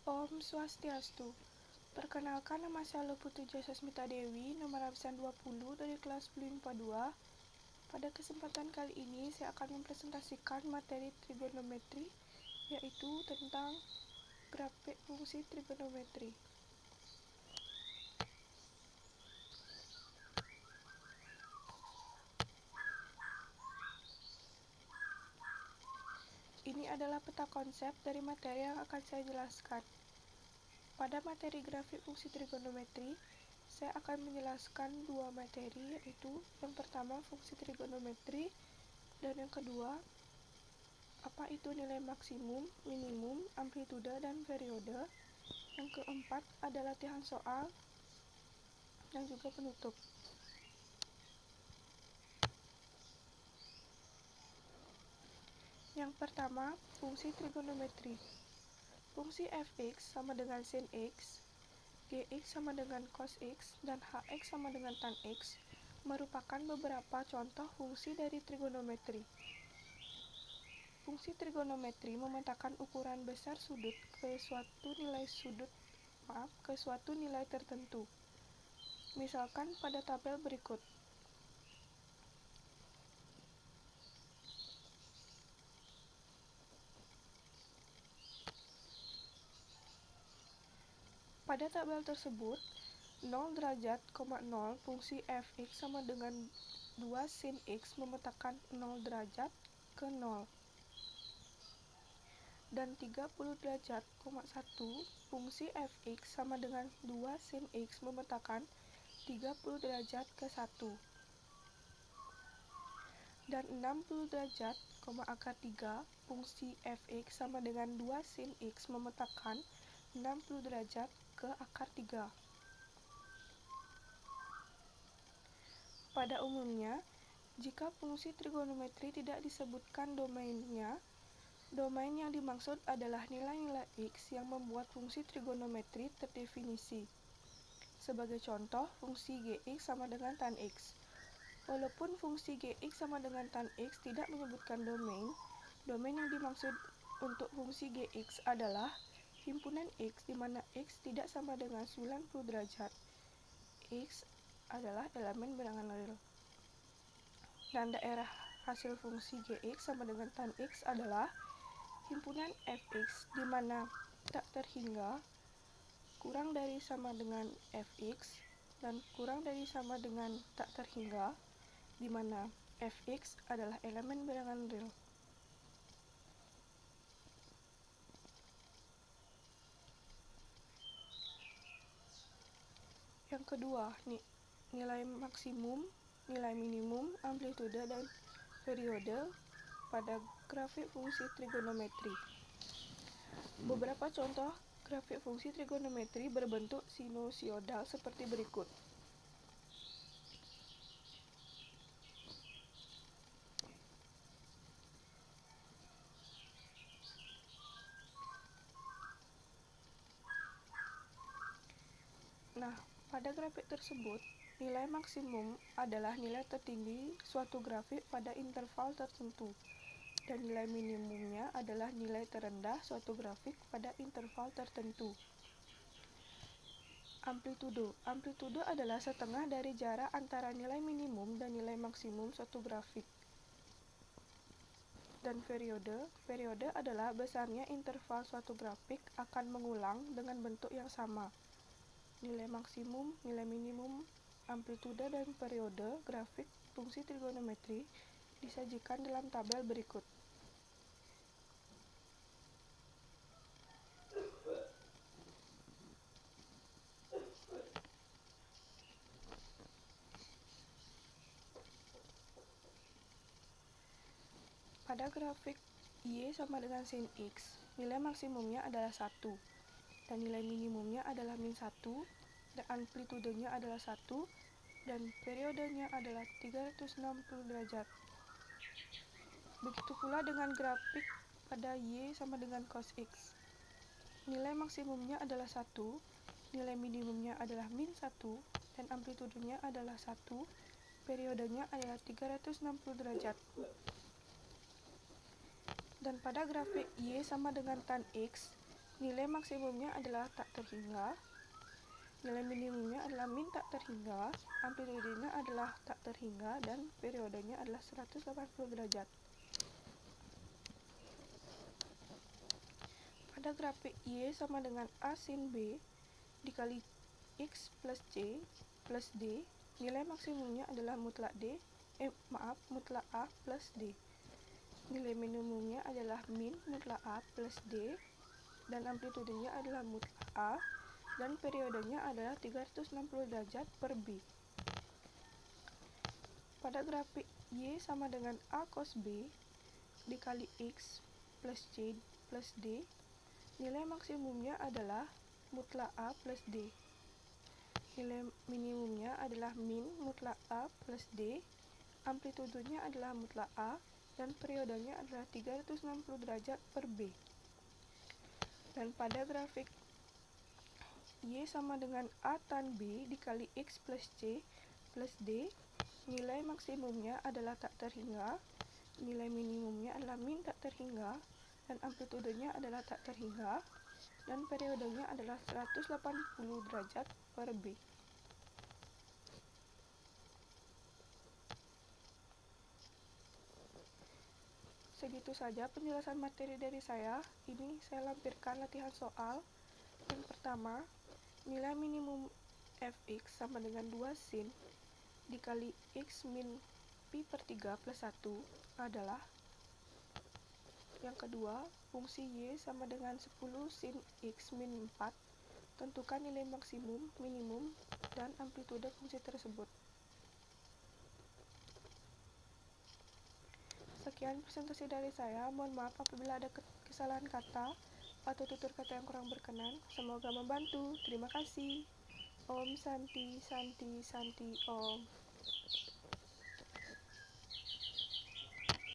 Om Swastiastu. Perkenalkan, nama saya Luput Jasasmita Dewi, nomor absen 20 dari kelas BLIM IPA 2. Pada kesempatan kali ini saya akan mempresentasikan materi trigonometri, yaitu tentang grafik fungsi trigonometri. Ini adalah peta konsep dari materi yang akan saya jelaskan. Pada materi grafik fungsi trigonometri, saya akan menjelaskan dua materi, yaitu yang pertama fungsi trigonometri, dan yang kedua apa itu nilai maksimum, minimum, amplitude, dan periode. Yang keempat ada latihan soal dan juga penutup. Yang pertama, fungsi trigonometri. Fungsi fx sama dengan sin x, gx sama dengan cos x, dan hx sama dengan tan x merupakan beberapa contoh fungsi dari trigonometri. Fungsi trigonometri memetakan ukuran besar sudut ke suatu nilai tertentu. Misalkan pada tabel berikut. Pada tabel tersebut, 0 derajat, 0 fungsi fx sama dengan 2 sin x memetakan 0 derajat ke 0. Dan 30 derajat, 1 fungsi fx sama dengan 2 sin x memetakan 30 derajat ke 1. Dan 60 derajat, akar 3 fungsi fx sama dengan 2 sin x memetakan 60 derajat ke akar 3. Pada umumnya, jika fungsi trigonometri tidak disebutkan domainnya, domain yang dimaksud adalah nilai-nilai x yang membuat fungsi trigonometri terdefinisi. Sebagai contoh, fungsi gx sama dengan tan x. Walaupun fungsi gx sama dengan tan x tidak menyebutkan domain yang dimaksud untuk fungsi gx adalah himpunan x di mana x tidak sama dengan 90 derajat. X adalah elemen bilangan real. Dan daerah hasil fungsi gx sama dengan tan x adalah himpunan fx di mana tak terhingga kurang dari sama dengan fx dan kurang dari sama dengan tak terhingga, di mana fx adalah elemen bilangan real. Yang kedua, nilai maksimum, nilai minimum, amplitude, dan periode pada grafik fungsi trigonometri. Beberapa contoh grafik fungsi trigonometri berbentuk sinusoidal seperti berikut. Nah, pada grafik tersebut, nilai maksimum adalah nilai tertinggi suatu grafik pada interval tertentu, dan nilai minimumnya adalah nilai terendah suatu grafik pada interval tertentu. Amplitudo adalah setengah dari jarak antara nilai minimum dan nilai maksimum suatu grafik. Dan periode adalah besarnya interval suatu grafik akan mengulang dengan bentuk yang sama. Nilai maksimum, nilai minimum, amplitude, dan periode grafik fungsi trigonometri disajikan dalam tabel berikut. Pada grafik Y sama dengan sin X, nilai maksimumnya adalah 1, dan nilai minimumnya adalah min 1, dan amplitudenya adalah 1, dan periodenya adalah 360 derajat. Begitu pula dengan grafik pada Y sama dengan cos X. Nilai maksimumnya adalah 1, nilai minimumnya adalah min 1, dan amplitudenya adalah 1, periodenya adalah 360 derajat. Dan pada grafik Y sama dengan tan X, Nilai maksimumnya adalah tak terhingga, nilai minimumnya adalah min tak terhingga, amplitudenya adalah tak terhingga, dan periodenya adalah 180 derajat. Pada grafik Y sama dengan A sin B dikali X plus C plus D, nilai maksimumnya adalah mutlak mutlak A plus D. Nilai minimumnya adalah min mutlak A plus D, dan amplitudenya adalah mutlak A, dan periodenya adalah 360 derajat per B. Pada grafik Y sama dengan A cos B dikali X plus C plus D, nilai maksimumnya adalah mutlak A plus D. Nilai minimumnya adalah min mutlak A plus D, amplitudenya adalah mutlak A, dan periodenya adalah 360 derajat per B. Dan pada grafik Y sama dengan A tan B dikali X plus C plus D, nilai maksimumnya adalah tak terhingga, nilai minimumnya adalah min tak terhingga, dan amplitudenya adalah tak terhingga, dan periodenya adalah 180 derajat per B. Segitu saja penjelasan materi dari saya. Ini saya lampirkan latihan soal. Yang pertama, nilai minimum fx sama dengan 2 sin dikali x min pi per 3 plus 1 adalah. Yang kedua, fungsi y sama dengan 10 sin x min 4. Tentukan nilai maksimum, minimum, dan amplitude fungsi tersebut. Sekian presentasi dari saya. Mohon maaf apabila ada kesalahan kata atau tutur kata yang kurang berkenan. Semoga membantu. Terima kasih. Om Santi Santi Santi Om.